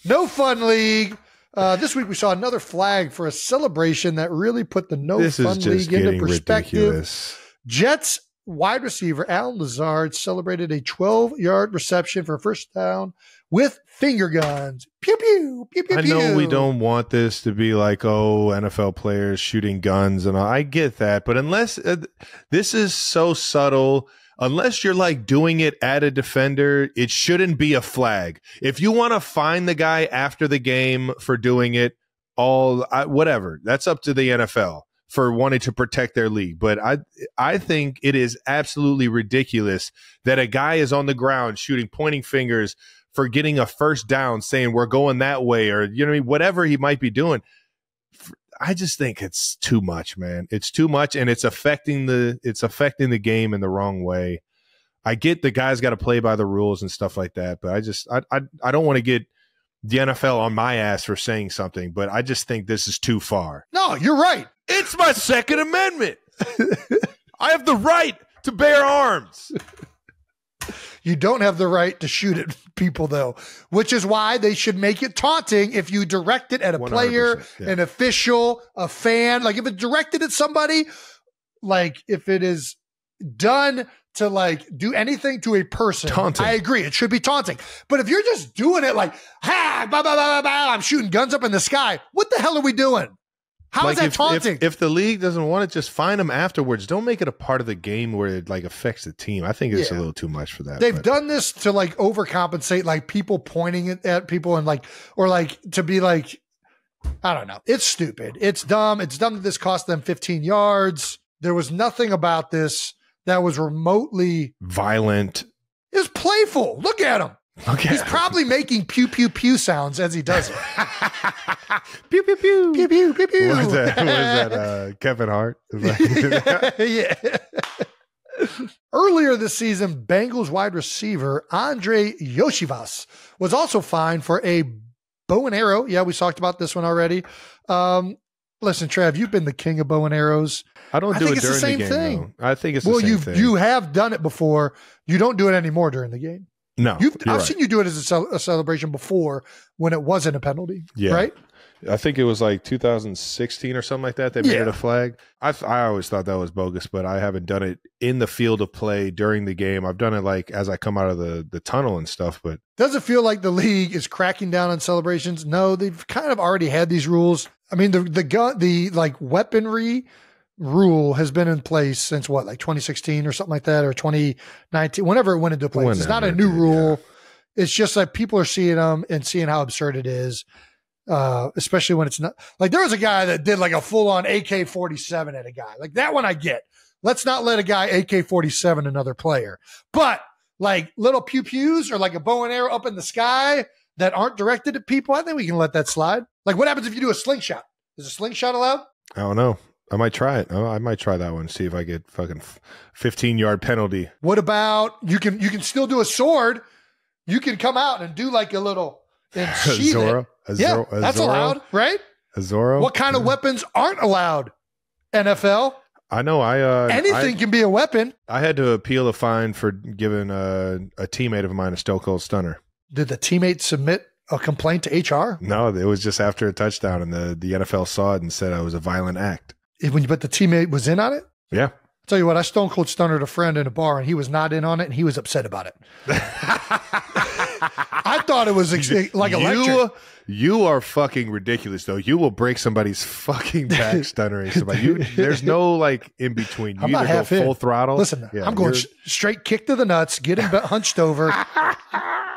No fun league. This week we saw another flag for a celebration that really put the no fun league into perspective. Ridiculous. Jets wide receiver Allen Lazard celebrated a 12-yard reception for a first down with finger guns. Pew, pew, pew, pew, I pew. know we don't want this to be like, oh, NFL players shooting guns and all. I get that. But unless this is so subtle, unless you're like doing it at a defender, it shouldn't be a flag. If you want to fine the guy after the game for doing it, whatever, that's up to the NFL for wanting to protect their league. But I think it is absolutely ridiculous that a guy is on the ground pointing fingers for getting a first down, saying we're going that way, or you know what I mean, whatever he might be doing. I just think it's too much, man. It's too much, and it's affecting the game in the wrong way. I get the guy's got to play by the rules and stuff like that, but I don't want to get the NFL on my ass for saying something, but I just think this is too far. No, you're right. It's my Second Amendment. I have the right to bear arms. You don't have the right to shoot at people, though, which is why they should make it taunting if you direct it at a player, an official, a fan. Like if it's directed at somebody, like if it is done to like do anything to a person, taunting. I agree. It should be taunting. But if you're just doing it like, ha, bah, bah, bah, bah, bah, I'm shooting guns up in the sky. What the hell are we doing? How is that taunting? If the league doesn't want it, just fine them afterwards. Don't make it a part of the game where it like affects the team. I think it's a little too much for that. They've done this to like overcompensate, like people pointing it at people and like, or like to be like, I don't know. It's stupid. It's dumb. It's dumb that this cost them 15 yards. There was nothing about this that was remotely violent. It was playful. Look at him. He's probably making pew-pew-pew sounds as he does it. Pew-pew-pew. Pew-pew-pew-pew. What was that? Kevin Hart? Yeah. Earlier this season, Bengals wide receiver Andre Yoshivas was also fined for a bow and arrow. Yeah, we talked about this one already. Listen, Trav, you've been the king of bow and arrows. I don't do it during the game, though. I think it's the same thing. You have done it before. You don't do it anymore during the game. No, I've seen you do it as a celebration before when it wasn't a penalty, right? I think it was like 2016 or something like that. They made it a flag. I always thought that was bogus, but I haven't done it in the field of play during the game. I've done it like as I come out of the tunnel and stuff. But does it feel like the league is cracking down on celebrations? No, they've kind of already had these rules. I mean, the like weaponry rule has been in place since what, like 2016 or something like that, or 2019, whenever it went into place. It's not a new rule. Yeah. It's just like people are seeing them and seeing how absurd it is. Especially when it's not like there was a guy that did like a full on AK-47 at a guy like that one. I get, let's not let a guy AK-47 another player, but like little pew-pews or like a bow and arrow up in the sky that aren't directed at people, I think we can let that slide. Like what happens if you do a slingshot? Is a slingshot allowed? I don't know. I might try it. I might try that one. See if I get fucking 15-yard penalty. What about you can still do a sword. You can come out and do like a little and sheath it. That's allowed, right? A Zorro. What kind of weapons aren't allowed? NFL. I know. Anything can be a weapon. I had to appeal a fine for giving a teammate of mine a stone cold stunner. Did the teammate submit a complaint to HR? No, it was just after a touchdown, and the NFL saw it and said it was a violent act. But the teammate was in on it? Yeah. I'll tell you what, I stone cold stunnered a friend in a bar, and he was not in on it, and he was upset about it. I thought it was like electric. You are fucking ridiculous, though. You will break somebody's fucking back stunnering somebody. There's no like in between. You either go full throttle. Listen, I'm going straight kick to the nuts, get him hunched over,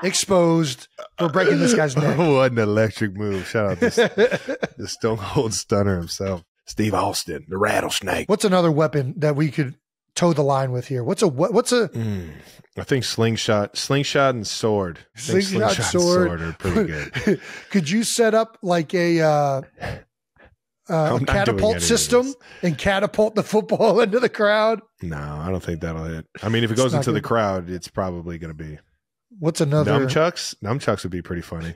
exposed. We're breaking this guy's neck. What an electric move! Shout out the stone cold stunner himself. Steve Austin, the rattlesnake. What's another weapon that we could toe the line with here? What's a? I think slingshot and sword. Slingshot and sword are pretty good. Could you set up like a catapult system and catapult the football into the crowd? No, I don't think that'll hit. I mean, if it goes into the crowd, it's probably going to be. What's another? Nunchucks? Nunchucks would be pretty funny.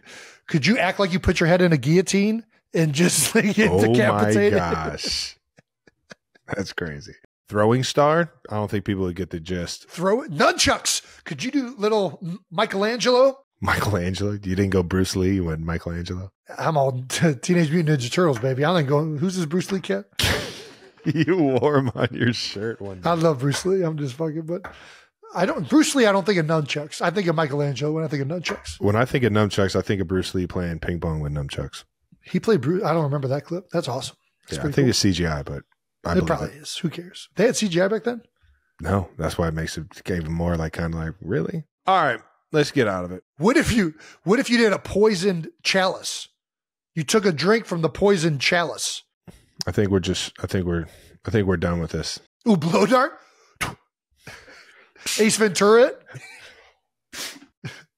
Could you act like you put your head in a guillotine and just like get decapitated? Oh my gosh. That's crazy. Throwing star? I don't think people would get the gist. Nunchucks. Could you do little Michelangelo? Michelangelo? You didn't go Bruce Lee, you went Michelangelo? I'm all Teenage Mutant Ninja Turtles, baby. I ain't going, who's this Bruce Lee cat? You wore him on your shirt one day. I love Bruce Lee. I'm just fucking, but Bruce Lee, I don't think of nunchucks. I think of Michelangelo when I think of nunchucks. When I think of nunchucks, I think of Bruce Lee playing ping pong with nunchucks. He played Bruce. I don't remember that clip. That's awesome. That's I think it's CGI, but it probably is. Who cares? They had CGI back then? No, that's why it makes it even more like kind of like, really? All right, let's get out of it. What if you did a poisoned chalice? You took a drink from the poisoned chalice. I think we're done with this. Ooh, blow dart? Ace Ventura?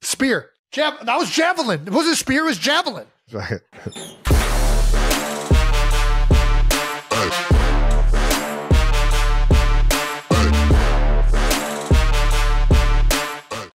Spear. That was javelin. It wasn't spear, it was javelin.